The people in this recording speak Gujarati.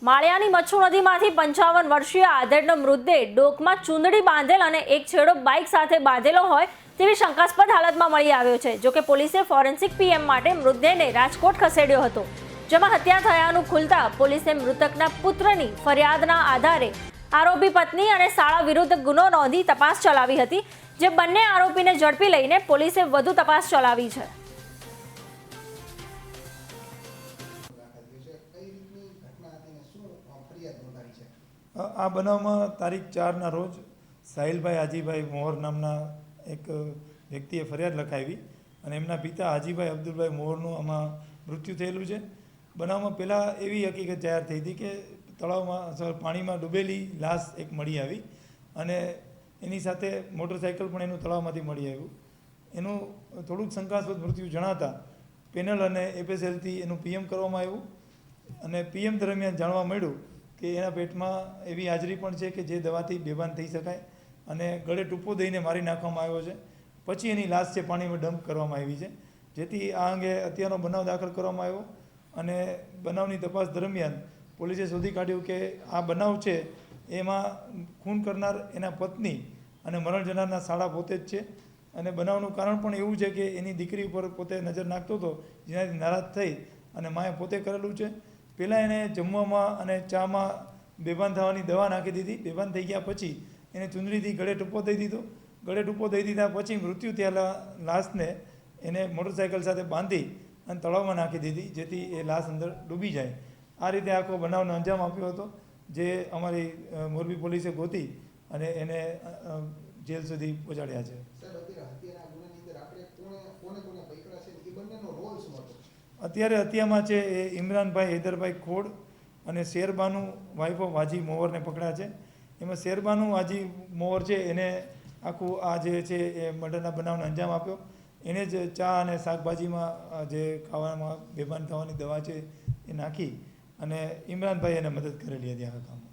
માળિયાની મચ્છુ નદીમાંથી 55 વર્ષીય આધેડનો મૃતદેહ ડોકમાં ચૂંદડી બાંધેલ અને એક છેડો બાઇક સાથે બાંધેલો હોય તેવી શંકાસ્પદ હાલતમાં મળી આવ્યો છે। જોકે પોલીસે ફોરેન્સિક પીએમ માટે મૃતદેહને રાજકોટ ખસેડ્યો હતો, જેમાં હત્યા થયાનું ખુલતા પોલીસે મૃતકના પુત્રની ફરિયાદના આધારે આરોપી પત્ની અને શાળા વિરુદ્ધ ગુનો નોંધી તપાસ ચલાવી હતી, જે બંને આરોપીને ઝડપી લઈને પોલીસે વધુ તપાસ ચલાવી છે। આ બનાવમાં તારીખ 4ના રોજ સાહિલભાઈ હાજીભાઈ મોહર નામના એક વ્યક્તિએ ફરિયાદ લખાવી અને એમના પિતા હાજીભાઈ અબ્દુલભાઈ મોહરનું આમાં મૃત્યુ થયેલું છે। બનાવમાં પહેલાં એવી હકીકત જાહેર થઈ હતી કે તળાવમાં પાણીમાં ડૂબેલી લાશ એક મળી આવી અને એની સાથે મોટરસાઇકલ પણ એનું તળાવમાંથી મળી આવ્યું। એનું થોડુંક શંકાસ્પદ મૃત્યુ જણાતા પેનલ અને એફએસએલથી એનું પીએમ કરવામાં આવ્યું અને પીએમ દરમિયાન જાણવા મળ્યું કે એના પેટમાં એવી હાજરી પણ છે કે જે દવાથી બેભાન થઈ શકાય અને ગળે ટૂંપો દઈને મારી નાખવામાં આવ્યો છે। પછી એની લાશ છે પાણીમાં ડમ્પ કરવામાં આવી છે, જેથી આ અંગે હત્યાનો બનાવ દાખલ કરવામાં આવ્યો અને બનાવની તપાસ દરમિયાન પોલીસે શોધી કાઢ્યું કે આ બનાવ છે એમાં ખૂન કરનાર એના પત્ની અને મરણ જનારના શાળા પોતે જ છે અને બનાવનું કારણ પણ એવું છે કે એની દીકરી ઉપર પોતે નજર નાખતો હતો, જેનાથી નારાજ થઈ અને માએ પોતે કરેલું છે। પહેલાં એને જમવામાં અને ચામાં બેભાન થવાની દવા નાખી દીધી, બેભાન થઈ ગયા પછી એને ચૂંદડીથી ગળે ટૂંપો દઈ દીધો, ગળે ટૂંપો દઈ દીધા પછી મૃત્યુ થયેલા લાશને એને મોટરસાઇકલ સાથે બાંધી અને તળાવમાં નાખી દીધી, જેથી એ લાશ અંદર ડૂબી જાય। આ રીતે આખો બનાવનો અંજામ આપ્યો હતો, જે અમારી મોરબી પોલીસે ગોતી અને એને જેલ સુધી પહોંચાડ્યા છે। અત્યારે હત્યામાં છે એ ઇમરાનભાઈ હૈદરભાઈ ખોડ અને શેરબાનુ વાઇફ ઓફ હાજી મોહરને પકડ્યા છે। એમાં શેરબાનુ હાજી મોહર છે એને આખું આ જે છે એ મર્ડરના બનાવનો અંજામ આપ્યો, એને જ ચા અને શાકભાજીમાં જે ખાવામાં બેભાન થવાની દવા છે એ નાખી અને ઇમરાનભાઈ એને મદદ કરેલી હતી આ કામમાં।